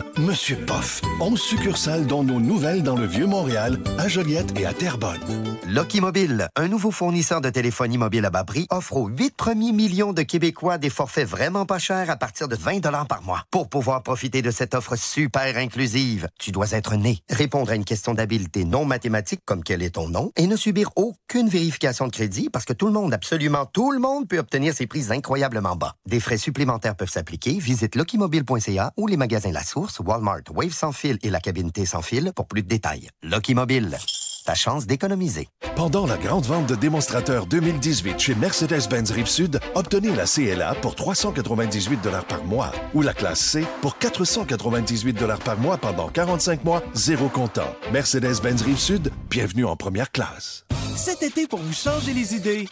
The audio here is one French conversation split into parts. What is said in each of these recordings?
nomme Monsieur Poff. 11 succursales dont nos nouvelles dans le Vieux-Montréal, à Joliette et à Terrebonne. Loki Mobile, un nouveau fournisseur de téléphonie mobile à bas prix, offre aux 8 premiers millions de Québécois des forfaits vraiment pas chers à partir de 20 $ par mois. Pour pouvoir profiter de cette offre super inclusive, tu dois être né, répondre à une question d'habileté non mathématique comme quel est ton nom et ne subir aucune vérification de crédit parce que tout le monde, absolument tout le monde, peut obtenir ces prix incroyablement bas. Des frais supplémentaires peuvent s'appliquer. Visite lokimobile.ca ou les magasins La Source, Walmart, Wave sans fil et la cabine T sans fil pour plus de détails. Loki Mobile, ta chance d'économiser. Pendant la grande vente de démonstrateurs 2018 chez Mercedes-Benz Rive-Sud, obtenez la CLA pour 398 $ par mois ou la classe C pour 498 $ par mois pendant 45 mois, zéro comptant. Mercedes-Benz Rive-Sud, bienvenue en première classe. Cet été, pour vous changer les idées,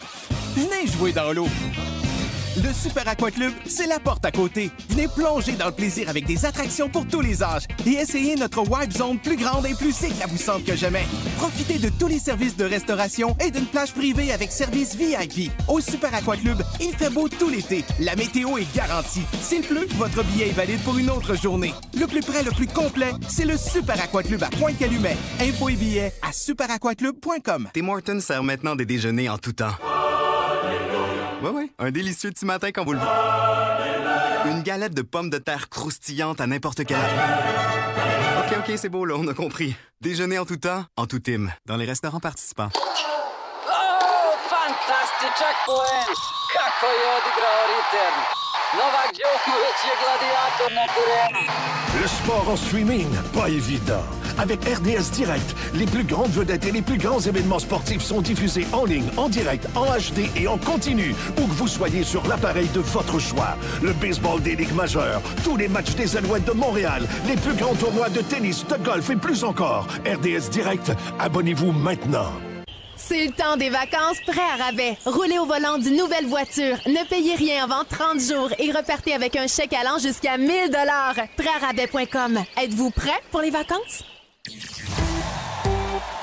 venez jouer dans l'eau. Le Super Aqua Club, c'est la porte à côté. Venez plonger dans le plaisir avec des attractions pour tous les âges et essayez notre Wipe Zone plus grande et plus éclaboussante que jamais. Profitez de tous les services de restauration et d'une plage privée avec service VIP. Au Super Aqua Club, il fait beau tout l'été. La météo est garantie. S'il pleut, votre billet est valide pour une autre journée. Le plus près, le plus complet, c'est le Super Aqua Club à Pointe-Calumet. Infos et billets à superaquaclub.com. Tim Hortons sert maintenant des déjeuners en tout temps. Ouais, un délicieux petit matin quand vous le voulez. Une galette de pommes de terre croustillantes à n'importe quelle heure. OK, c'est beau, là, on a compris. Déjeuner en tout temps, en tout Tim, dans les restaurants participants. Oh, fantastičak poen! Kako je odigrao Rittern! Novak Djokovic je gladiator na terenu. Le sport en streaming, pas évident. Avec RDS Direct, les plus grandes vedettes et les plus grands événements sportifs sont diffusés en ligne, en direct, en HD et en continu, où que vous soyez sur l'appareil de votre choix. Le baseball des ligues majeures, tous les matchs des Alouettes de Montréal, les plus grands tournois de tennis, de golf et plus encore. RDS Direct, abonnez-vous maintenant. C'est le temps des vacances prêt à rabais. Roulez au volant d'une nouvelle voiture. Ne payez rien avant 30 jours et repartez avec un chèque allant jusqu'à 1 000 $. Prêt-à-rabais.com. Êtes-vous prêt pour les vacances?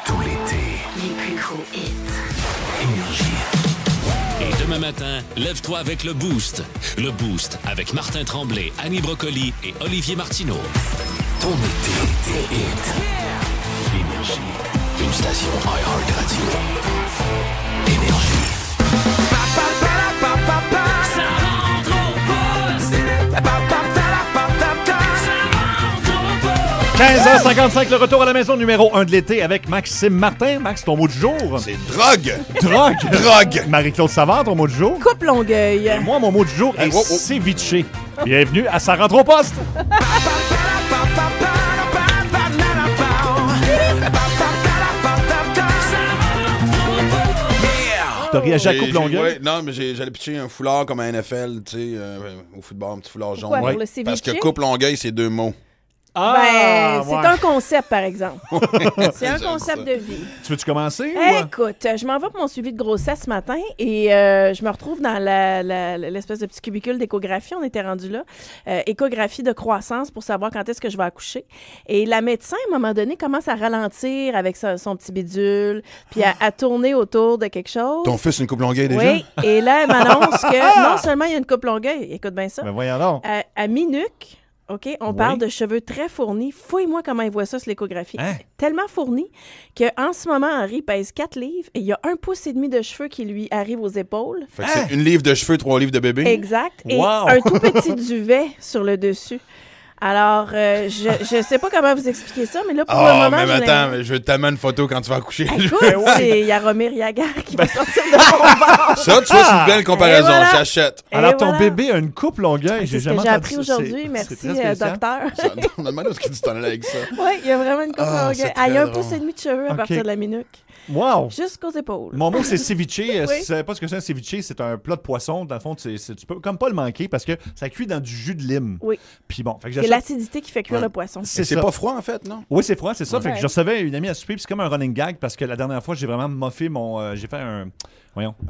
Tout l'été, Les plus gros hits. Énergie. Et demain matin, lève-toi avec le Boost. Le Boost avec Martin Tremblay, Annie Brocoli et Olivier Martineau. Ton été, tes hits. Énergie. Une station iHeartRadio. Énergie. 15h55, le retour à la maison numéro 1 de l'été avec Maxime Martin. Max, ton mot du jour? C'est drogue. Drogue? Drogue. Marie-Claude Savard, ton mot du jour? Coupe Longueuil. Et moi, mon mot du jour est ceviche. Bienvenue à Ça rentre au poste. T'as réagi à Coupe Longueuil? Ouais, non, mais j'allais pitcher un foulard comme un NFL, tu sais, au football, un petit foulard jaune. Pourquoi, pour le ceviche? Parce que Coupe Longueuil, c'est 2 mots. C'est un concept, par exemple. C'est un concept de vie. Tu veux-tu commencer? Écoute, je m'en vais pour mon suivi de grossesse ce matin et je me retrouve dans l'espèce de petit cubicule d'échographie. On était rendu là. Échographie de croissance pour savoir quand est-ce que je vais accoucher. Et la médecin, à un moment donné, commence à ralentir avec son petit bidule puis à tourner autour de quelque chose. Ton fils a une Coupe Longueuil déjà? Oui. Et là, elle m'annonce que non seulement il y a une Coupe Longueuil, écoute bien ça. Ben voyons donc. À mi-nuque, OK, on parle de cheveux très fournis. Fouille-moi comment il voit ça sur l'échographie. Hein? Tellement fournis qu'en ce moment, Henri pèse 4 livres et il y a 1,5 pouce de cheveux qui lui arrive aux épaules. Fait que c'est 1 livre de cheveux, 3 livres de bébé. Exact. Et Wow! un tout petit duvet sur le dessus. Alors, je sais pas comment vous expliquer ça, mais là, pour le moment... mais attends, je veux tellement une photo quand tu vas accoucher. Écoute, il y a Romir Yagar qui va sortir de mon ventre. Ça, tu vois, c'est une belle comparaison. Voilà. J'achète. Alors, Et ton voilà. bébé a une Coupe Longueuil. C'est ce jamais que j'ai entendu appris ça. aujourd'hui. C'est Merci, très spécial. docteur. On me demande où est-ce que tu t'en allais avec ça. Oui, il y a vraiment une coupe Ah, longueuil. c'est Il y a très 1,5 pouce de cheveux à OK. partir de la minuque. Wow! Jusqu'aux épaules. Mon mot, c'est ceviche. Si Oui. tu savais pas ce que c'est un ceviche, c'est un plat de poisson. Dans le fond, tu peux comme pas le manquer parce que ça cuit dans du jus de lime. Oui. Puis bon, fait que C'est j'achète... l'acidité qui fait cuire le poisson. C'est ça. pas froid, en fait, non? Oui, c'est froid, c'est ça. Fait que Ouais. je recevais une amie à souper, puis c'est comme un running gag parce que la dernière fois, j'ai vraiment moffé mon... j'ai fait un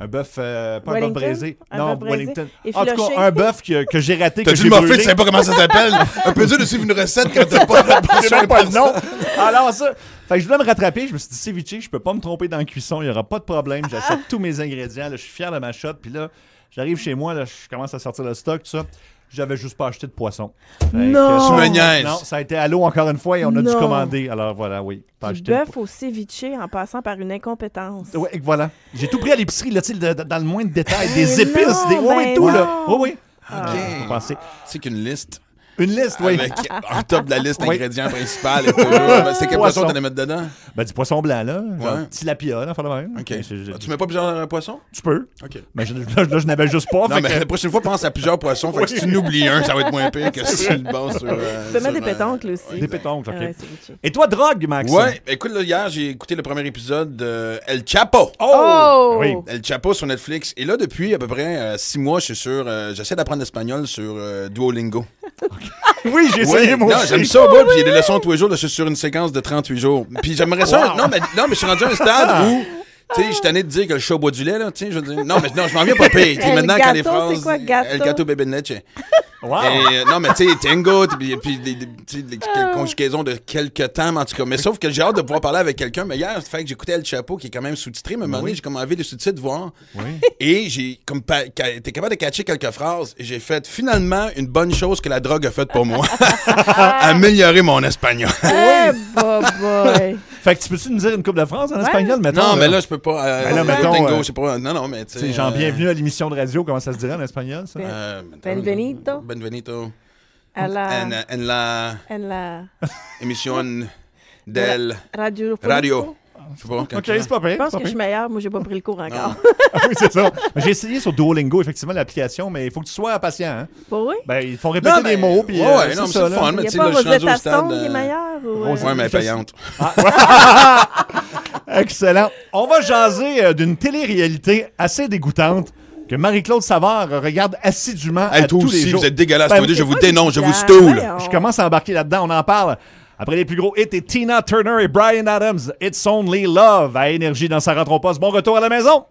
bœuf, pas un bœuf Wellington? braisé. Un Non, bœuf braisé? Wellington. En tout Effiloché? cas, un bœuf que j'ai raté, T'as que dû j'ai le morfler, brûlé. tu sais pas comment ça s'appelle. Un peu dur de suivre une recette quand t'as pas Je sais pas le nom. Alors ça, fait que je voulais me rattraper. Je me suis dit, ceviche, je peux pas me tromper dans la cuisson. Il y aura pas de problème. J'achète tous mes ingrédients. Là, je suis fier de ma shot. Puis là, j'arrive chez moi. Là, je commence à sortir le stock, tout ça. J'avais juste pas acheté de poisson. Non! Tu me niaises. Non, ça a été à l'eau encore une fois et on a dû Non. commander. Alors voilà, oui. Pas Du acheté de bœuf au ceviche en passant par une incompétence. Oui, voilà. J'ai tout pris à l'épicerie, là, tu sais, dans le moins de détails. Des Mais épices, non, des. Oui, oui, ben tout, là. non. Oui, oui. OK. Faut penser. C'est qu'une liste. Une liste, oui. Avec en top de la liste Oui. ingrédients principaux et tout. C'est quel poisson t'allais mettre dedans? Ben, du poisson blanc, là. Genre Ouais. tilapia, là, enfin, de même. OK. Ben, Tu mets pas plusieurs poissons? Tu peux. OK. Mais là, je n'avais juste pas. Non, fait mais que- la prochaine fois, pense à plusieurs poissons. Fait que si tu n'oublies un, ça va être moins pire que si tu le bats sur. Tu peux mettre des pétoncles aussi. Des pétoncles, OK. Ouais, ceviche. Et toi, drogue, Max? Ouais, écoute, là, hier, j'ai écouté le premier épisode de El Chapo. Oh! Oui. El Chapo sur Netflix. Et là, depuis à peu près 6 mois, je suis sur. J'essaie d'apprendre l'espagnol sur Duolingo. Oui, j'ai essayé, moi non, aussi. j'aime ça au bout, puis il y a des leçons tous les jours. Là, je suis sur une séquence de 38 jours. Puis j'aimerais ça. Wow. Non, mais je suis rendu à un stade où. Tu sais, je suis tanné de dire que le chat boit du lait, là. Tu sais, je veux dire. Non, mais non, je m'en viens pas pire. Tu sais, El maintenant, quand les gato, phrases. c'est quoi, gato? El gato bebe leche. Wow. Et, non, mais tu sais, tango, puis des conjugaisons de quelques temps, mais en tout cas. Mais sauf que j'ai hâte de pouvoir parler avec quelqu'un. Mais hier, fait que j'écoutais El Chapo, qui est quand même sous-titré. Mais à un moment donné, j'ai comme enlevé les sous-titres, voir. Oui. Et j'ai comme été capable de catcher quelques phrases. Et j'ai fait finalement une bonne chose que la drogue a faite pour moi. Améliorer mon espagnol. Eh, boy. Fait que tu peux-tu nous dire une couple de phrases en espagnol, mettons? Non, mais là, je peux pas. Ben là, mettons, tango, je sais pas. Non, mais tu C'est genre bienvenue à l'émission de radio, comment ça se dirait en espagnol, ça? Benvenito. Benvenito. À la... En la En la... émission del Radio. radio. Je sais pas. OK, c'est pas pire. Je pense c'est pas que je suis pire. meilleure. Moi, j'ai pas pris le cours encore. Ah oui, c'est ça. J'ai essayé sur Duolingo, effectivement, l'application, mais il faut que tu sois patient. Hein? Pas oui? Ben, ils font répéter des mots, puis ouais, c'est non, mais ça, c'est le là. fun. Il Mais n'y tu a sais, pas là, je suis rendu Rosetta au stade. Stone qui est meilleure? Ou, Ouais, mais elle est payante. Excellent. On va jaser d'une télé-réalité assez dégoûtante que Marie-Claude Savard regarde assidûment à Hey, toi tous les aussi, jours. vous êtes dégueulasse. Ben, Toi, je vous pas dénonce, je vous évident. stoule. Voyons. Je commence à embarquer là-dedans. On en parle après les plus gros hits et Tina Turner et Bryan Adams. It's Only Love à Énergie dans sa rentre au poste. Bon retour à la maison.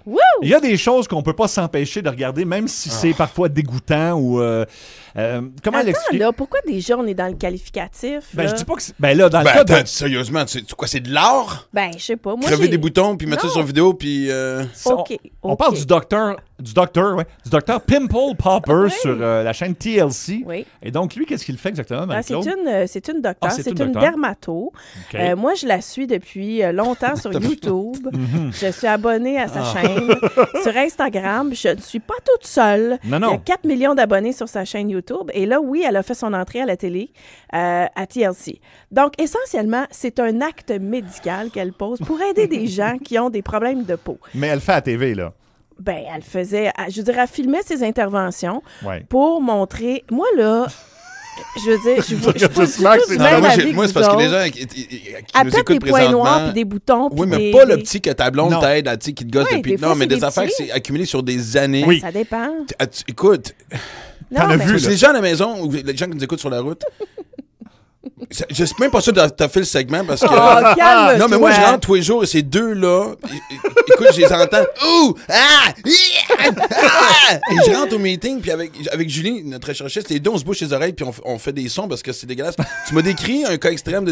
Wouh! Il y a des choses qu'on peut pas s'empêcher de regarder, même si c'est parfois dégoûtant ou... comment Attends, l'expliquer? là, pourquoi déjà on est dans le qualificatif? Ben, là? je dis pas que c'est... Ben là, dans le cas de... Attends, sérieusement, c'est quoi, c'est de l'art? Ben, je sais pas. Moi, Crever des boutons, puis mettre ça Non. sur vidéo, puis... OK. On parle du docteur Pimple Popper sur la chaîne TLC. Oui. Et donc, lui, qu'est-ce qu'il fait exactement, Ah, c'est Marie-Claude? c'est une docteur, Ah, c'est une docteur. dermato. OK. Moi, je la suis depuis longtemps sur YouTube. Je suis abonnée à sa chaîne. Sur Instagram, je ne suis pas toute seule. Non, Il y non. a 4 millions d'abonnés sur sa chaîne YouTube. Et là, oui, elle a fait son entrée à la télé, à TLC. Donc, essentiellement, c'est un acte médical qu'elle pose pour aider des gens qui ont des problèmes de peau. Mais elle fait à TV, là. Ben, elle faisait, je dirais, elle filmait ses interventions Ouais. pour montrer. Moi, là, je veux dire, je suis pas Je sens que du c'est tout du même avis moi, c'est que parce vous que les autres. gens qui Elle nous pète écoutent des points noirs présentement... puis des boutons. Oui, mais puis pas des- le petit que ta blonde Non. t'aide, qui te gosse Oui, depuis... des fois, Non, mais c'est des des affaires petits. qui c'est accumulé sur des années. Oui. Ça dépend. Écoute, Non, mais- vu les gens à la maison ou les gens qui nous écoutent sur la route... Je suis même pas sûr de t'as fait le segment parce que... Oh, calme-toi. Non, mais moi, je rentre tous les jours et ces deux-là, écoute, je les entends. Ouh! Ah! Ah! Et je rentre au meeting, puis avec Julie, notre recherchiste, les deux, on se bouche les oreilles, puis on fait des sons parce que c'est dégueulasse. Tu m'as décrit un cas extrême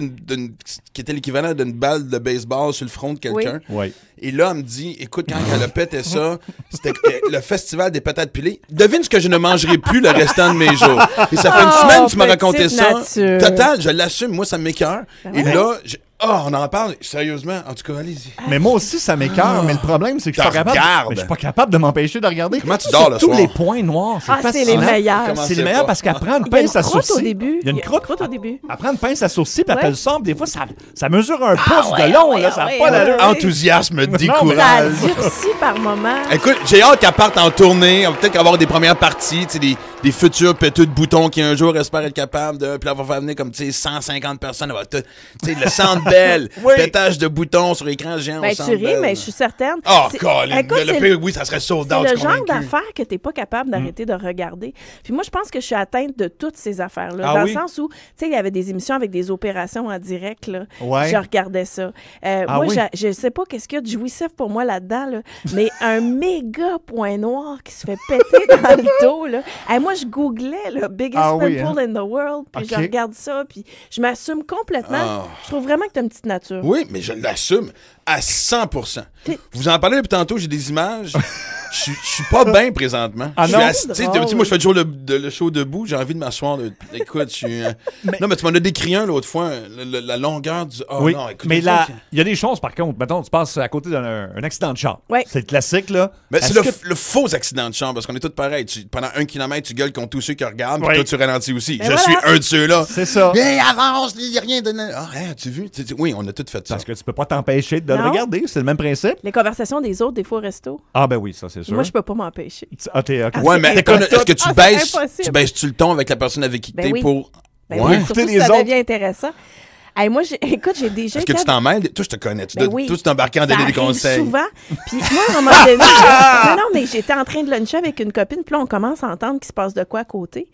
qui était l'équivalent d'une balle de baseball sur le front de quelqu'un. Oui. Et là, elle me dit, écoute, quand elle a pété ça, c'était le festival des patates pilées. Devine ce que je ne mangerai plus le restant de mes jours. Et ça fait une semaine que tu m'as raconté petite ça. nature. Total, je l'assume, moi, ça m'écoeure. Et ouais. là, on en parle, sérieusement. En tout cas, allez-y. Mais moi aussi, ça m'écoeure. Mais le problème, c'est que je suis pas capable. Regarde. Mais je suis pas capable de m'empêcher de regarder. Comment tu dors le Tous soir? les points noirs. Ah, c'est les fascinant. meilleurs. Comment C'est c'est les meilleurs pas? parce qu'elle prend une Il y a une pince à croûte sourcil. au début. Il y a une croûte. au début. Elle prend une pince à sourcil, puis Ouais. elle te le sort. Des fois, ça mesure un pouce de long. Là, ça n'a pas ouais. d'allure. Enthousiasme, Ça décourage. durcit par moment. Écoute, j'ai hâte qu'elle parte en tournée. On va peut-être avoir des premières parties, tu sais, des futurs péteux de boutons qui un jour espèrent être capables de. Puis là, elle va faire venir comme, tu sais, 150 personnes. Elle va tout. Tu sais, le Centre Bell, Oui. pétage de boutons sur écran géant Ben, au tu Centre ris, Bell. mais je suis certaine. Oh, C'est- Colin, Écoute, le c'est pire, oui, ça serait sold out, C'est je le suis genre convaincu. d'affaires que tu n'es pas capable d'arrêter de regarder. Puis moi, je pense que je suis atteinte de toutes ces affaires-là. Ah dans oui? le sens où, tu sais, il y avait des émissions avec des opérations en direct. Là. Ouais. Je regardais ça. Moi, oui? je ne sais pas qu'est-ce qu'il y a de jouissif pour moi là-dedans, là, mais un méga point noir qui se fait péter dans le dos. Là. Moi, je googlais le biggest Ah oui, pimple in the world, puis OK. je regarde ça, puis je m'assume complètement. Ah. Je trouve vraiment que tu as une petite nature. Oui, mais je l'assume à 100%. Vous en parlez depuis tantôt, j'ai des images. Je suis pas bien présentement. Ah Je suis non? assis, tu sais, moi, je fais toujours le show debout. J'ai envie de m'asseoir. Écoute, je suis... Non, mais tu m'en as décrit un l'autre fois, la longueur du... Oh Oui, non, écoute. mais là, il y a des choses, par contre. Mettons, tu passes à côté d'un accident de char. Ouais. C'est le classique, là. Mais c'est Est-ce que- le faux accident de chambre, parce qu'on est tous pareils. Pendant 1 kilomètre, tu gueules contre tous ceux qui regardent, puis Oui. toi, tu ralentis aussi. Ben je voilà. suis un de ceux-là. C'est ça. Hey, avance, il n'y a rien de... Ah, hein, tu vu? Oui, on a tous fait ça. Parce que tu peux pas t'empêcher de le Non. regarder. C'est le même principe. Les conversations des autres, des fois, au resto, Ah, ben oui, ça, c'est sûr. moi, je peux pas m'empêcher. Ah, t'es... ok. Ouais, mais c'est est-ce que tu Ah, c'est baisses impossible. tu baisses-tu le ton avec la personne avec qui Ben t'es oui. pour... Ben Ouais. oui, surtout Écoutez si les ça autres. devient intéressant. Hey, moi, écoute, j'ai déjà Est-ce que été tu t'en mêles? Toi, je te connais. Tu Ben dois oui. tous t'embarquer en Ça donner des arrive conseils. souvent. Puis moi, à un moment donné, non, mais j'étais en train de luncher avec une copine, puis là, on commence à entendre qu'il se passe de quoi à côté.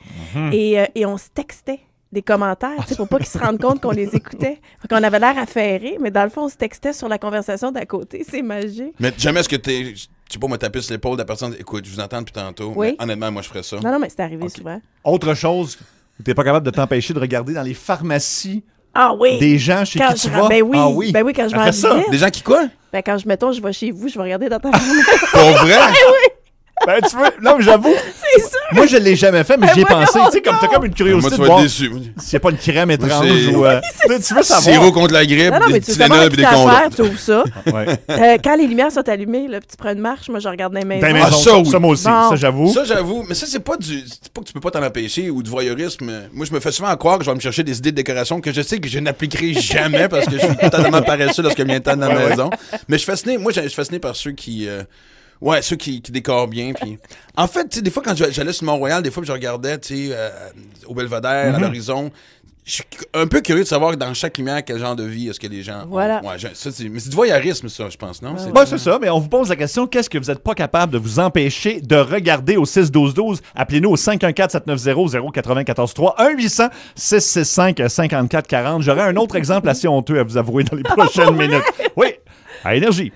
Et on se textait des commentaires, tu sais, pour pas qu'ils se rendent compte qu'on les écoutait. Fait qu'on avait l'air affairés, mais dans le fond, on se textait sur la conversation d'à côté. C'est magique. Mais jamais est-ce que t'es... Je sais pas, moi, taper sur l'épaule de la personne. Écoute, je vous entends depuis tantôt. Oui. Mais honnêtement, moi, je ferais ça. Non, non, mais c'est arrivé souvent. Autre chose, t'es pas capable de t'empêcher de regarder dans les pharmacies Ah oui! des gens chez Quand qui tu je vas. ben oui, Ah oui. ben oui, quand je vais Elle en fait ça. visite. Des gens qui quoi? Ben quand je vais chez vous, je vais regarder dans ta famille. Pour vrai? Ben, tu veux... Non, mais j'avoue. C'est ça! Moi, je l'ai jamais fait, mais Ben j'y ai voyons pensé. Tu sais, comme t'as comme une Moi, curiosité tu de vas voir être déçu. s'il n'y a pas une crème étrange c'est- ou... tu veux savoir. Sirop contre la grippe, Non, non, mais des tu veux savoir Tylenol qui et des t'a condoms. affaire, t'ouvres ça. Ouais. Quand les lumières sont allumées, là, puis tu prends une marche, moi, je regarde dans les maisons. Dans les Ah, maisons, ça, oui. ça, moi aussi. Bon. Ça, j'avoue. Ça, j'avoue. Mais ça, c'est pas que tu peux pas t'en empêcher ou du voyeurisme. Moi, je me fais souvent croire que je vais me chercher des idées de décoration que je sais que je n'appliquerai jamais parce que je suis totalement paresseux lorsque vient le temps de la maison. Mais je suis fasciné. Moi, je suis fasciné par ceux qui... Ouais, ceux qui décorent bien. Puis... En fait, tu sais, des fois, quand j'allais sur Mont-Royal, des fois, je regardais, tu sais, au Belvédère, à l'horizon. Je suis un peu curieux de savoir dans chaque lumière quel genre de vie est-ce que les gens ont. Voilà. Ouais, mais c'est du voyeurisme, ça, je pense, non? C'est ça, mais on vous pose la question, qu'est-ce que vous n'êtes pas capable de vous empêcher de regarder au 6-12-12? Appelez-nous au 514-790-0943, 1-800-665-5440. J'aurai un autre exemple assez honteux à vous avouer dans les prochaines minutes. Oui, à Énergie.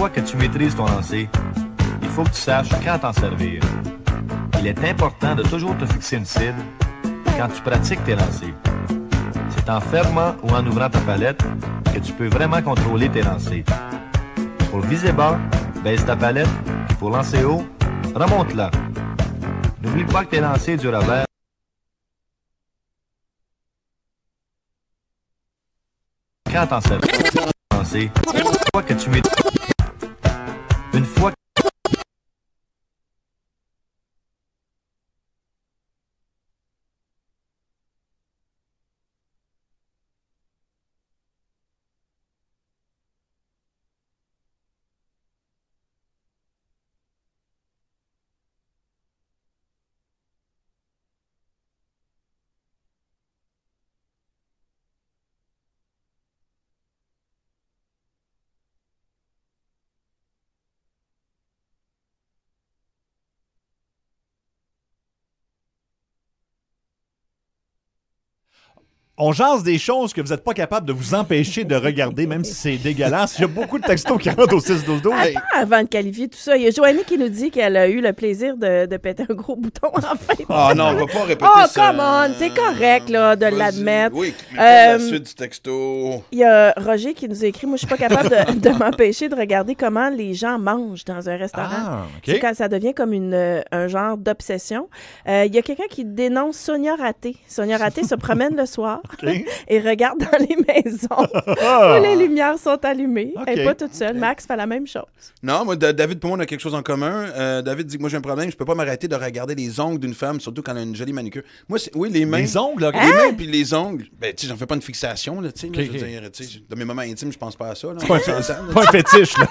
fois que tu maîtrises ton lancer, il faut que tu saches quand t'en servir. Il est important de toujours te fixer une cible quand tu pratiques tes lancers. C'est en fermant ou en ouvrant ta palette que tu peux vraiment contrôler tes lancers. Pour viser bas, baisse ta palette, puis pour lancer haut, remonte-la. N'oublie pas que tes lancers du revers. Quand t'en sers, lancer, une fois que tu mets, une fois. On jase des choses que vous n'êtes pas capable de vous empêcher de regarder, même si c'est dégueulasse. Il y a beaucoup de textos qui rentrent au 6-12-12. Attends, avant de qualifier tout ça, il y a Joanie qui nous dit qu'elle a eu le plaisir de péter un gros bouton en fait. Ah non, on va pas répéter ça. Oh, ça. come on, c'est correct là, de l'admettre. Oui, mais la suite du texto. Il y a Roger qui nous a écrit, moi je suis pas capable de m'empêcher de regarder comment les gens mangent dans un restaurant. Ah, OK. C'est quand ça devient comme un genre d'obsession. Il y a quelqu'un qui dénonce Sonia Raté. Sonia Raté se promène le soir et regarde dans les maisons où les lumières sont allumées. Elle n'est pas toute seule. Max fait la même chose. Non, moi, David, pour moi, on a quelque chose en commun. David dit que moi, j'ai un problème. Je peux pas m'arrêter de regarder les ongles d'une femme, surtout quand elle a une jolie manicure. Moi, oui, les mains. Les ongles, là? Les mains puis les ongles. Ben, tu sais, j'en fais pas une fixation, là, tu sais. Je veux dire, tu sais, dans mes moments intimes, je pense pas à ça. C'est pas un fétiche, là.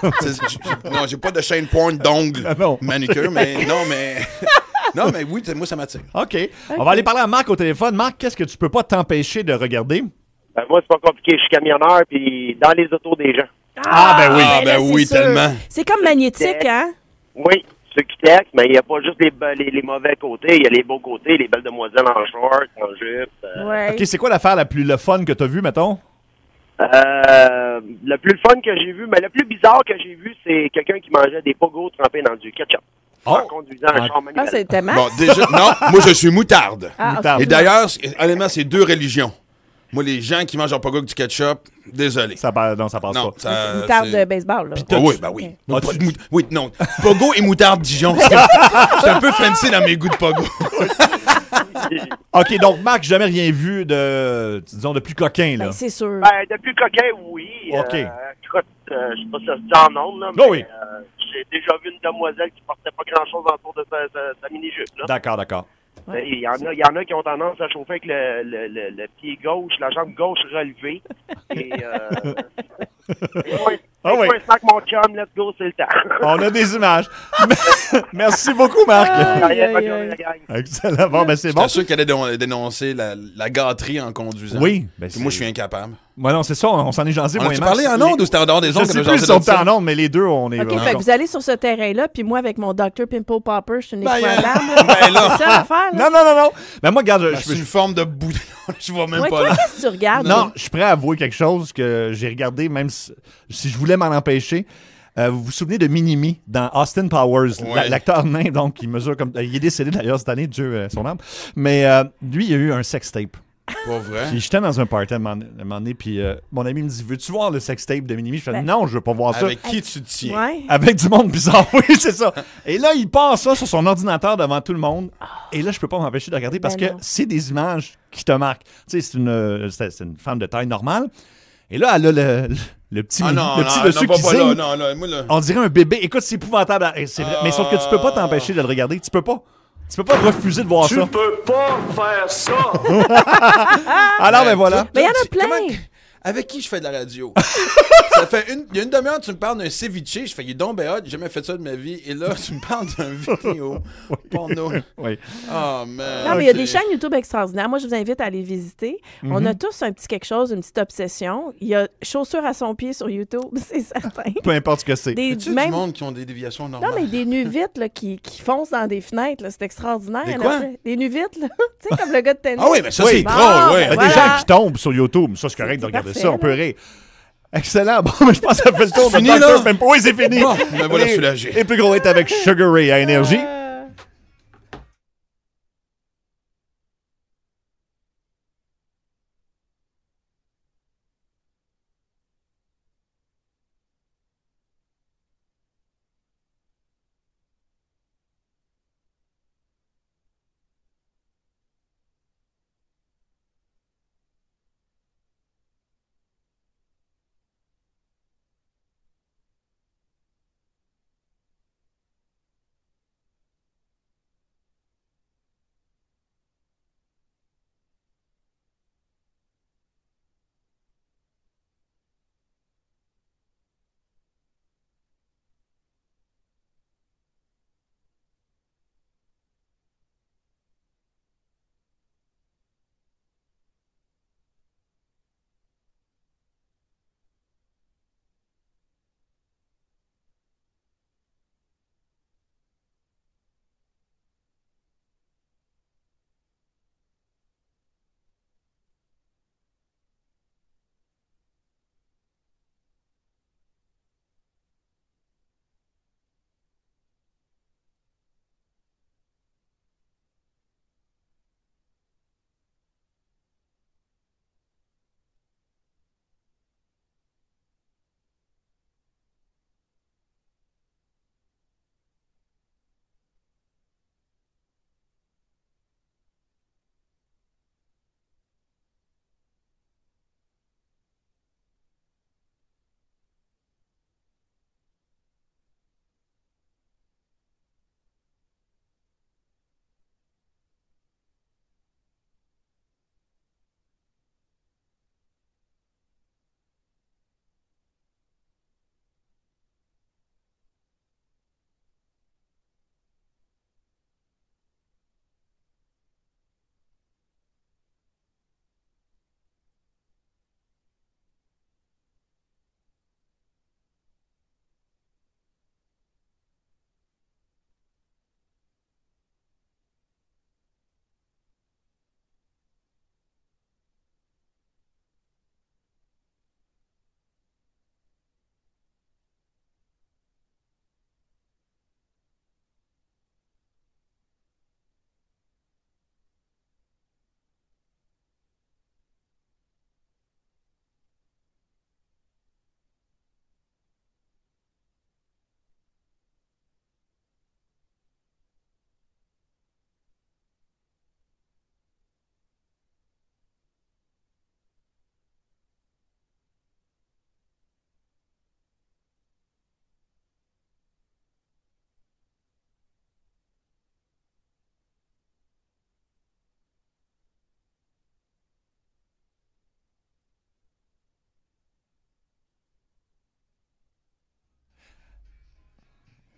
Non, j'ai pas de chaîne porn d'ongles manicure, mais non, mais... Non, mais oui, moi, ça m'attire. OK. On va aller parler à Marc au téléphone. Marc, qu'est-ce que tu peux pas t'empêcher de regarder? Ben, moi, c'est pas compliqué. Je suis camionneur, puis dans les autos des gens. Ben oui, tellement. C'est comme magnétique, hein? Oui, ceux qui textent, mais il n'y a pas juste les mauvais côtés. Il y a les beaux côtés, les belles demoiselles en short, en jupe. Ouais. OK, c'est quoi l'affaire la plus fun que tu as vue, mettons? Le plus fun que j'ai vu, mais le plus bizarre que j'ai vu, c'est quelqu'un qui mangeait des pogos trempés dans du ketchup. En conduisant un char manuel. Ah, c'était Max? Bon, déjà, non, moi, je suis moutarde. Okay. Et d'ailleurs, honnêtement, c'est deux religions. Moi, les gens qui mangent en pogo avec du ketchup, désolé. Non, ça passe pas. C'est moutarde de baseball, là. Oui, ben oui. Non, oui, non. Pogo et moutarde Dijon. C'est un peu fancy dans mes goûts de pogo. OK, donc, Marc, jamais rien vu de plus coquin, là. Ben, c'est sûr. Ben, de plus coquin, oui. OK. Écoute, je sais pas si ça se dit en ondes, là, mais oui. j'ai déjà vu une demoiselle qui portait pas grand-chose autour de sa mini-jupe, là. D'accord. Ouais. Il y en a qui ont tendance à chauffer avec le pied gauche, la jambe gauche relevée. Et un snack, mon chum, let's go, c'est le temps. On a des images. Merci beaucoup, Marc. Excellent. Bon, ben c'est bon. Je suis sûr qu'elle allait dénoncer la gâterie en conduisant. Oui. Moi, je suis incapable. Ouais, non, c'est ça, on s'en est jasé. On a parlé en ondes ou c'était en dehors des ondes? Je sais plus si on était en ondes, mais les deux, on est... OK, fait que vous allez sur ce terrain-là, puis moi, avec mon Dr. Pimple Popper, je suis une étoile d'âme. C'est ça l'affaire, là? Non. Ben moi, regarde... C'est une forme de bout. Je vois même pas toi, là. qu'est-ce que tu regardes? Non, je suis prêt à avouer quelque chose que j'ai regardé, même si je voulais m'en empêcher. Vous vous souvenez de Minimi dans Austin Powers, l'acteur nain, donc, qui mesure comme... Il est décédé d'ailleurs cette année, Dieu son âme. Mais lui, il a eu un sextape. Pas vrai? Puis j'étais dans un party à un moment donné, puis mon ami me dit, veux-tu voir le sextape de Minimi? Je fais, non, je veux pas voir ça. Avec qui tu te tiens? Ouais. Avec du monde bizarre, oui, c'est ça. Et là, il passe ça sur son ordinateur devant tout le monde. Et là, je peux pas m'empêcher de regarder parce que c'est des images qui te marquent. Tu sais, c'est une femme de taille normale. Et là, elle a le petit dessus qui signe. On dirait un bébé. Écoute, c'est épouvantable. C'est vrai. Mais sauf que tu peux pas t'empêcher de le regarder. Tu peux pas. Tu peux pas refuser de voir ça. Tu peux pas faire ça! Alors, ben voilà. Mais il y en a plein! Avec qui je fais de la radio? Ça fait il y a une demi-heure, tu me parles d'un ceviche. Je fais, il est donc béat, j'ai jamais fait ça de ma vie. Et là, tu me parles d'un vidéo porno. Oui. Oh, man. Non, mais il y a des chaînes YouTube extraordinaires. Moi, je vous invite à aller visiter. On a tous un petit quelque chose, une petite obsession. Il y a chaussures à son pied sur YouTube, c'est certain. Peu importe ce que c'est. Tu du monde qui ont des déviations normales? Non, mais des nuvites là, qui foncent dans des fenêtres, là, c'est extraordinaire. Des quoi? Des nuvites, là. Tu sais, comme le gars de tennis. Ah oui, mais ça, c'est drôle, oui. Des gens qui tombent sur YouTube. Ça, c'est correct de regarder ça. On peut rire. Excellent. Bon, mais je pense que ça fait le tour de Fini, Dr. là? Pimple. Oui, c'est fini. Bon, me voilà Les- soulagé. Les plus gros hits avec Sugar Ray à Énergie.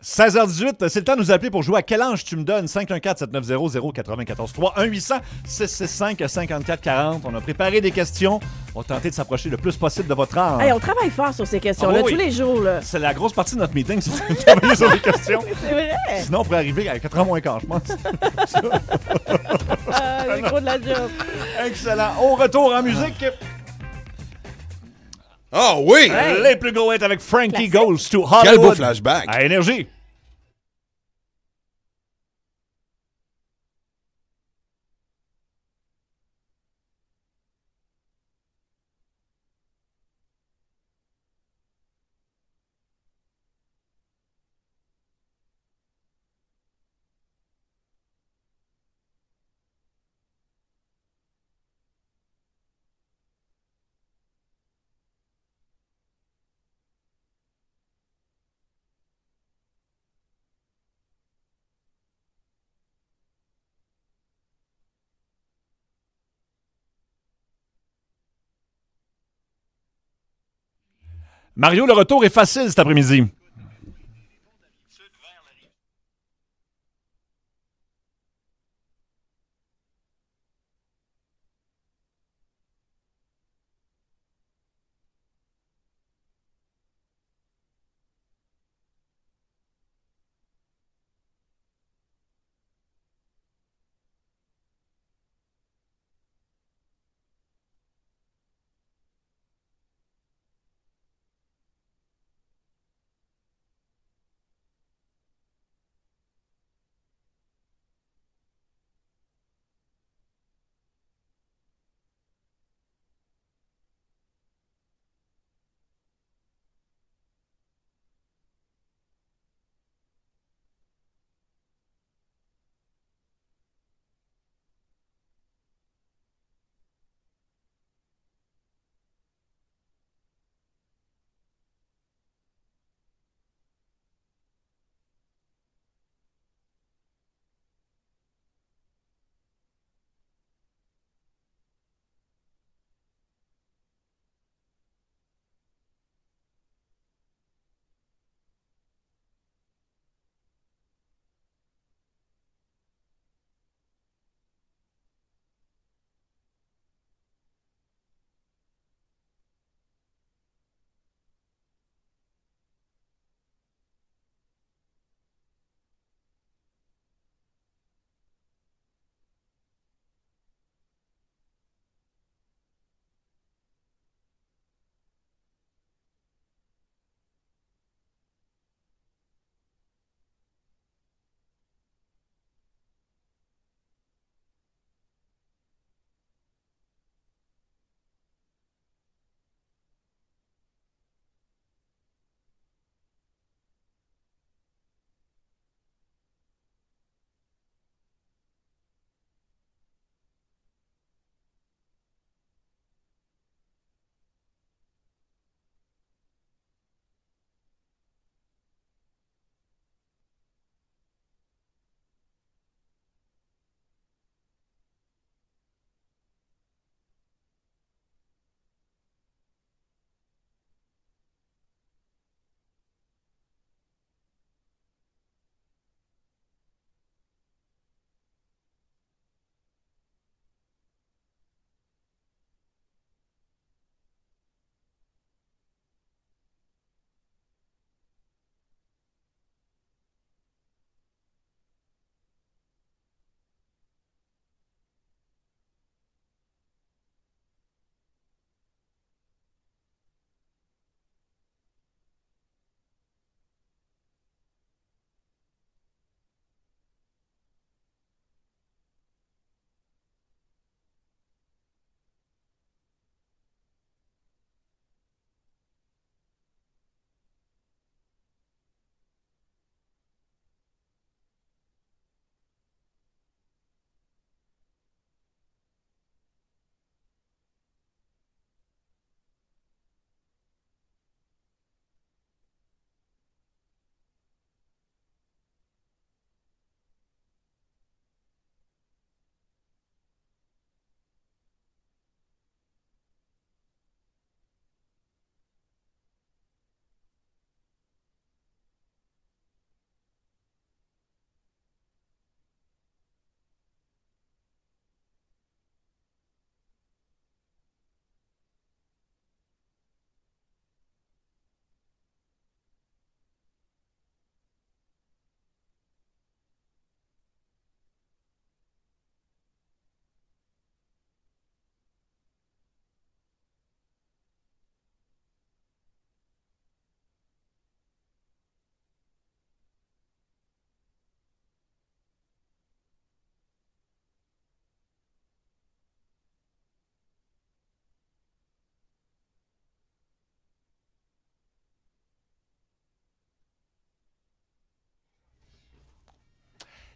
« 16h18, c'est le temps de nous appeler pour jouer à Quel ange tu me donnes? 514-790-0943 1-800-665-5440. On a préparé des questions. On va tenter de s'approcher le plus possible de votre âge. Hey, on travaille fort sur ces questions-là tous les jours. Là. C'est la grosse partie de notre meeting, c'est de travailler sur les questions. C'est vrai. Sinon, on pourrait arriver à 4h moins quart, je pense. C'est gros de la job. Excellent. Au retour en musique. Ah oui! Hey. Les plus gros hits avec Frankie Classique. Goes to Hollywood. Quel beau flashback! À Énergie. Mario, le retour est facile cet après-midi.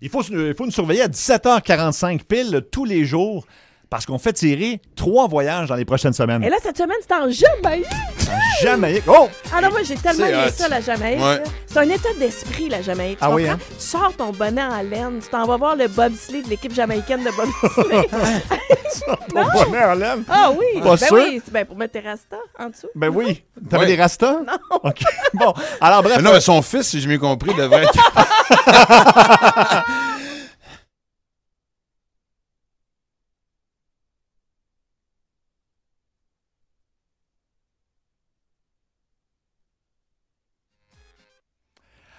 Il faut nous surveiller à 17h45 pile tous les jours parce qu'on fait tirer 3 voyages dans les prochaines semaines. Et là, cette semaine, c'est en Jamaïque. En Jamaïque. Oh! Ah non, moi, j'ai tellement aimé hot. ça, la Jamaïque. Ouais. là. C'est un état d'esprit, la Jamaïque. Tu Ah oui, comprends? hein? Tu sors ton bonnet en laine, tu t'en vas voir le bobsleigh de l'équipe jamaïcaine de bobsleigh. Ton bonnet en laine? Ah oui! Pas sûr? Oui, c'est pour mettre tes rastas en dessous. Ben oui. T'avais Ouais. des rastas? Non. OK. Bon, alors bref. Mais non, mais son fils, si j'ai bien compris, devrait être.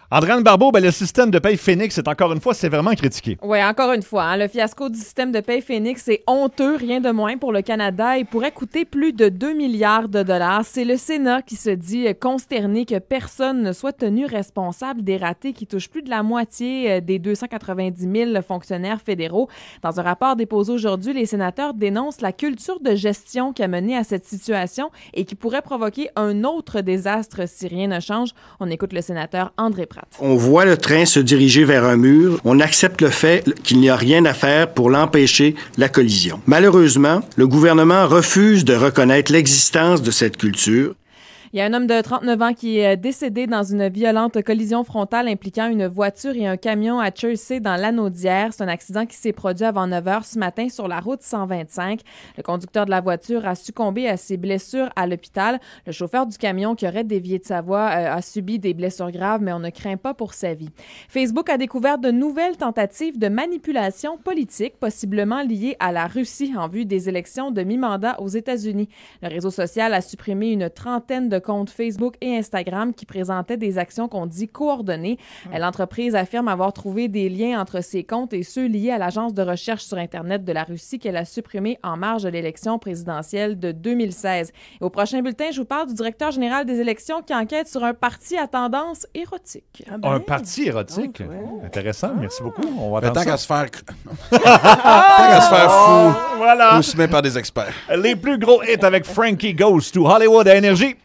Andréane Barbeau, ben, le système de paye Phoenix, encore une fois, c'est vraiment critiqué. Oui, encore une fois, hein, le fiasco du système de paye Phoenix est honteux, rien de moins pour le Canada, et pourrait coûter plus de 2 milliards de dollars. C'est le Sénat qui se dit consterné que personne ne soit tenu responsable des ratés qui touchent plus de la moitié des 290 000 fonctionnaires fédéraux. Dans un rapport déposé aujourd'hui, les sénateurs dénoncent la culture de gestion qui a mené à cette situation et qui pourrait provoquer un autre désastre si rien ne change. On écoute le sénateur André Pratt. On voit le train se diriger vers un mur. On accepte le fait qu'il n'y a rien à faire pour l'empêcher, la collision. Malheureusement, le gouvernement refuse de reconnaître l'existence de cette culture. Il y a un homme de 39 ans qui est décédé dans une violente collision frontale impliquant une voiture et un camion à Chelsea dans l'Anneau d'Hier. C'est un accident qui s'est produit avant 9 h ce matin sur la route 125. Le conducteur de la voiture a succombé à ses blessures à l'hôpital. Le chauffeur du camion qui aurait dévié de sa voie a subi des blessures graves, mais on ne craint pas pour sa vie. Facebook a découvert de nouvelles tentatives de manipulation politique, possiblement liées à la Russie en vue des élections de mi-mandat aux États-Unis. Le réseau social a supprimé une trentaine de comptes Facebook et Instagram qui présentaient des actions qu'on dit coordonnées. L'entreprise affirme avoir trouvé des liens entre ces comptes et ceux liés à l'agence de recherche sur Internet de la Russie qu'elle a supprimée en marge de l'élection présidentielle de 2016. Et au prochain bulletin, je vous parle du directeur général des élections qui enquête sur un parti à tendance érotique. Un parti érotique? Intéressant, merci beaucoup. On va Mais attendre tant qu'à ça. se faire. Tant qu'à se faire fou. Voilà. On se met par des experts. Les plus gros hits avec Frankie Goes to Hollywood à Énergie.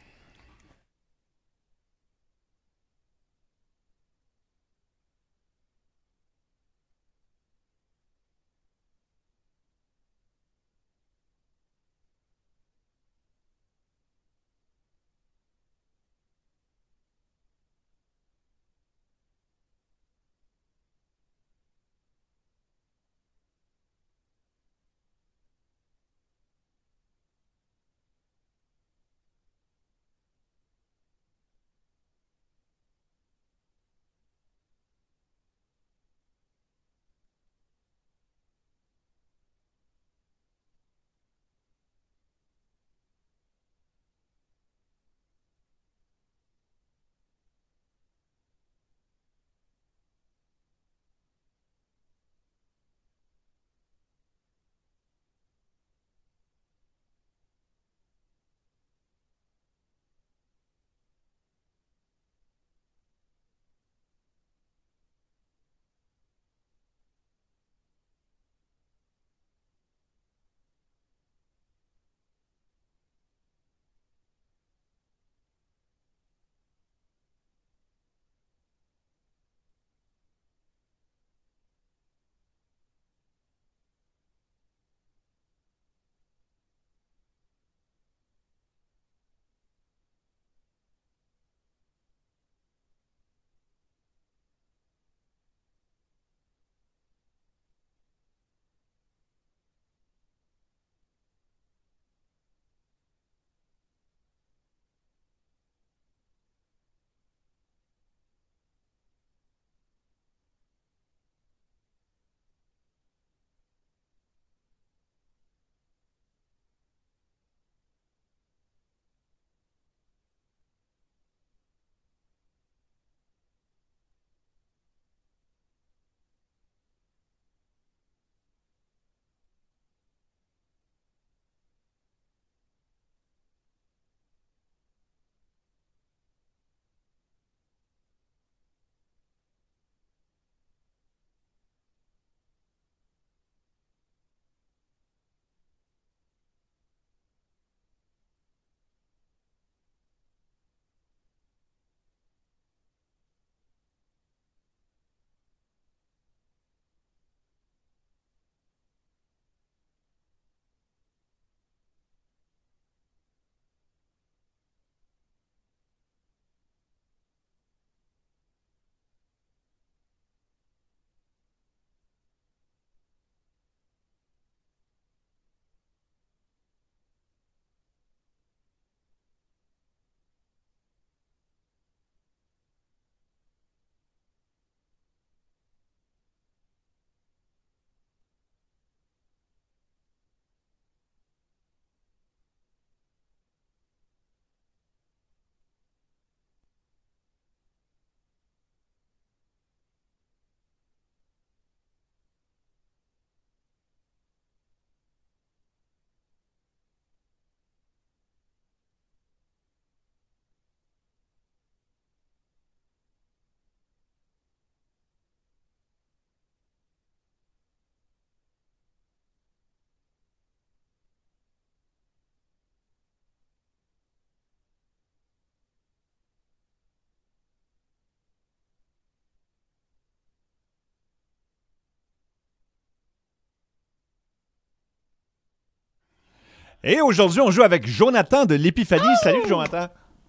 Et aujourd'hui, on joue avec Jonathan de l'Épiphanie. Salut, Jonathan.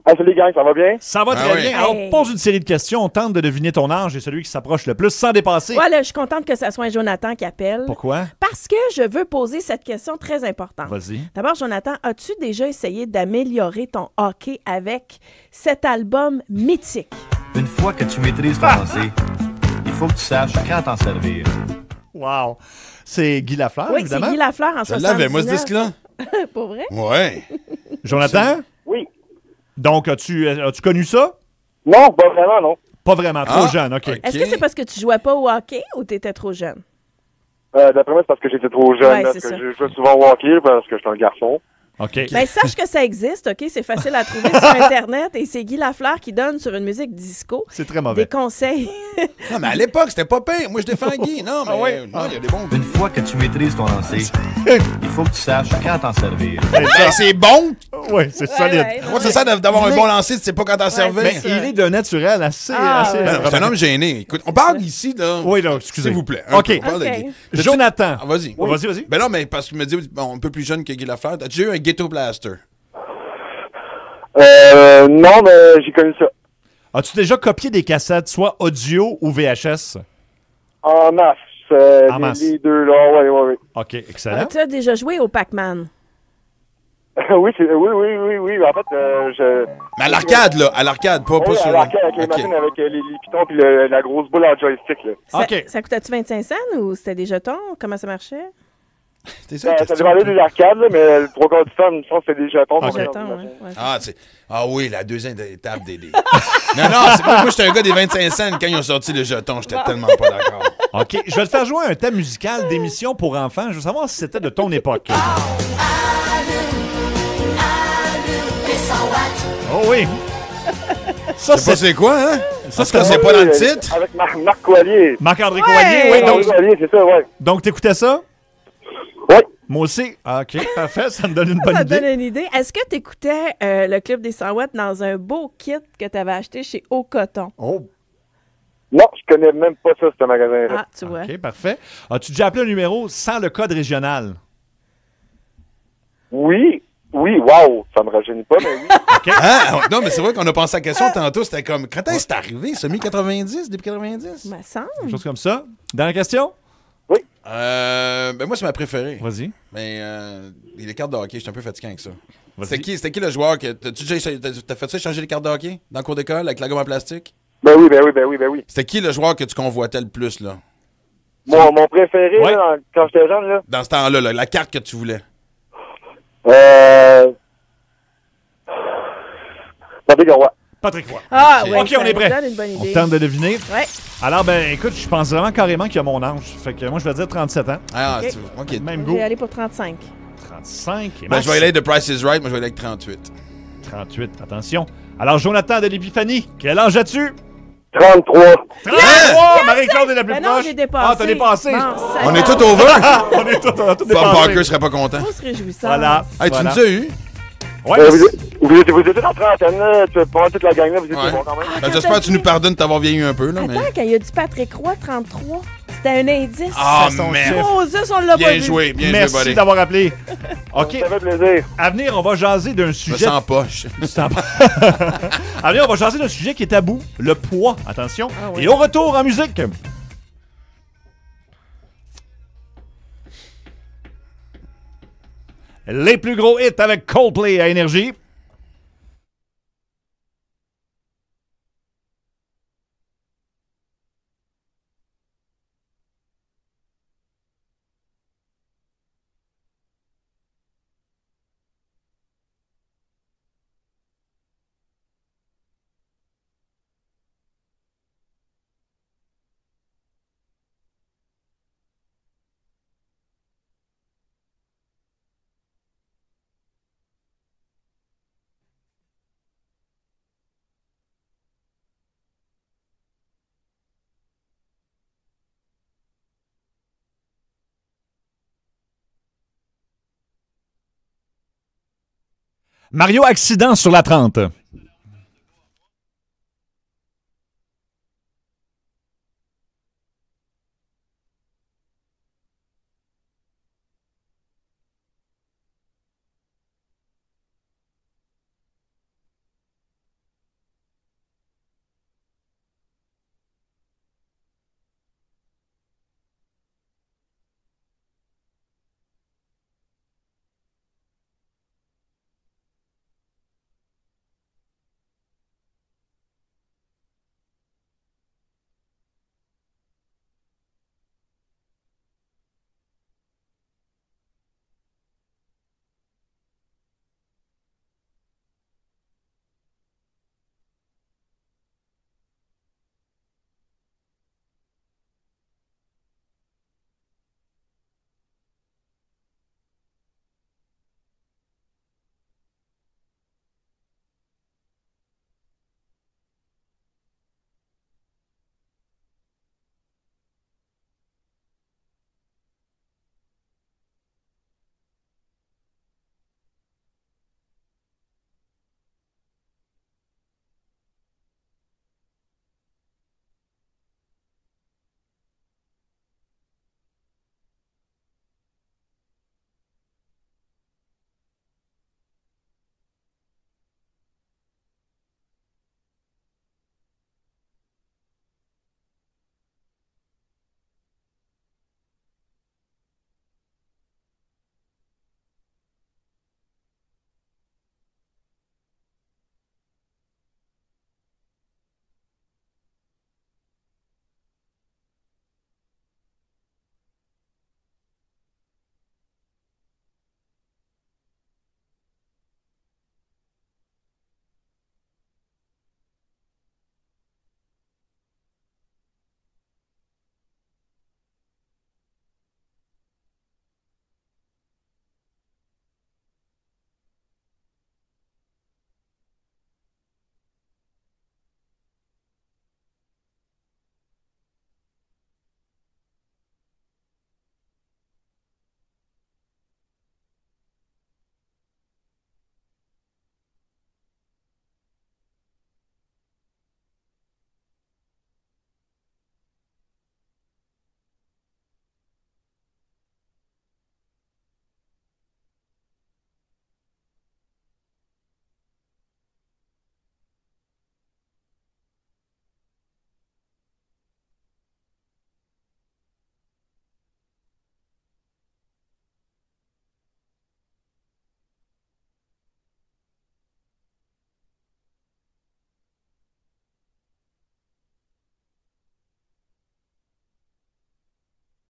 Salut, gang, ça va bien? Ça va très bien. Alors, on pose une série de questions. On tente de deviner ton âge et celui qui s'approche le plus sans dépasser. Voilà, je suis contente que ce soit Jonathan qui appelle. Pourquoi? Parce que je veux poser cette question très importante. Vas-y. D'abord, Jonathan, as-tu déjà essayé d'améliorer ton hockey avec cet album mythique? Une fois que tu maîtrises ton lancer, il faut que tu saches quand t'en servir. Wow. C'est Guy Lafleur, oui, évidemment. Oui, c'est Guy Lafleur en 79. Je l'avais, moi, ce disque-là. Pour vrai? Ouais. Jonathan? Oui. Donc, as-tu connu ça? Non, pas vraiment, non. Pas vraiment, trop jeune, OK. Est-ce que c'est parce que tu jouais pas au hockey ou tu étais trop jeune? D'après moi, c'est parce que j'étais trop jeune. Ouais, parce c'est que ça. je jouais souvent au hockey parce que j'étais un garçon. OK. Ben, sache que ça existe, OK? C'est facile à trouver sur Internet et c'est Guy Lafleur qui donne sur une musique disco C'est très mauvais. des conseils. Non, mais à l'époque, c'était pas pire. Moi, je défends Guy. Non, mais non, il y a des bons. Une fois que tu maîtrises ton lancer, il faut que tu saches quand t'en servir. Ben, c'est bon. Oui, c'est solide. Moi, c'est ça d'avoir un bon lancer, tu sais pas quand t'en servir. Mais il est d'un naturel assez... C'est un homme gêné. Écoute, on parle ici, là. Oui, là, excusez. S'il vous plaît. OK. On parle de Guy. Jonathan. Ah, vas-y. Oui. Vas-y. Ben non, mais parce qu'il me dit, bon, un peu plus jeune que Guy Lafleur. T'as déjà eu un Ghetto Blaster? Non, mais j'ai connu ça. As-tu déjà copié des cassettes, soit audio ou VHS? En masse. En masse. Les deux, là, oui. OK, excellent. Tu as déjà joué au Pac-Man? oui. En fait, je... Mais à l'arcade, là. À l'arcade, pas Oui, sur... à l'arcade, avec les machines, avec les pitons puis la grosse boule en joystick, là. Ça coûtait-tu 25 cents ou c'était des jetons? Comment ça marchait? Ça dépendait des arcades, là, mais le trois quarts du temps, je pense que c'était des jetons. Oui, la deuxième étape des... Non, moi, j'étais un gars des 25 cents quand ils ont sorti le jeton. J'étais tellement pas d'accord. OK, je vais te faire jouer un thème musical d'émission pour enfants. Je veux savoir si c'était de ton époque. Oh oui! Ça, c'est quoi, hein? Ça, c'est pas dans le titre? Avec Marc Coallier. Marc-André Coallier, oui. Donc, c'est ça, ouais. Donc, t'écoutais ça? Oui. Moi aussi. OK, parfait. Ça me donne une bonne Ça idée. donne une idée. Est-ce que tu écoutais le Club des 100 watts dans un beau kit que tu avais acheté chez Haut Coton? Oh! Non, je connais même pas ça, ce magasin-là. Ah, tu vois. OK, parfait. As-tu déjà appelé un numéro sans le code régional? Oui, wow, ça me rajeunit pas, mais oui. OK. Hein? Non, mais c'est vrai qu'on a pensé à la question tantôt. C'était comme, quand est-ce que c'est arrivé, ça, mi-90, début 90? Me semble. Quelque chose comme ça. Dernière question? Oui. Ben moi, c'est ma préférée. Vas-y. Mais les cartes de hockey, j'étais un peu fatigué avec ça. C'était qui le joueur que... T'as fait ça, changer les cartes de hockey dans le cours d'école avec la gomme en plastique? Ben oui. C'était qui le joueur que tu convoitais le plus, là? Mon préféré, là, quand j'étais jeune, là? Dans ce temps-là, là, la carte que tu voulais. Patrick Roy. Patrick Roy. Ah, OK, oui, on est prêt. Ça donne une bonne idée. On tente de deviner. Ouais. Alors, ben, écoute, je pense vraiment carrément qu'il y a mon âge. Fait que moi, je vais dire 37 ans. Ah, OK. OK. Même Je goût. vais aller pour 35. 35. Et Ben, Max, je vais aller de Price is Right, moi, je vais aller avec 38. 38. Attention. Alors, Jonathan de l'Épiphanie, quel âge as-tu? 33. 33! Marie-Claude est la plus Ben non, proche. j'ai dépassé. Ah, t'as dépassé. Bon, ça On est va. tout over? On est tout Bob dépassé. Barker serait pas content. Faut se réjouir ça. Voilà. Hey, tu Voilà. nous as eu? Ouais, Vous étiez en trentaine, là. Tu prends toute la gang, là. Vous étiez Ouais. bon quand même. Ben, j'espère que tu nous pardonnes de t'avoir vieilli un peu, là. Mais... Attends, quand il a dit Patrick Roy, 33, c'était un indice. Ah, son merde. chef. Oh, Zeus, on l'a pas Bien vu. joué, bien Merci joué, buddy. d'avoir appelé. OK. Ça fait plaisir. À venir, on va jaser d'un Je me sujet. sens poche. À venir, on va jaser d'un sujet qui est tabou, le poids. Attention. Ah oui. Et au retour en musique. Les plus gros hits avec Coldplay à Énergie. Mario Accident sur la 30.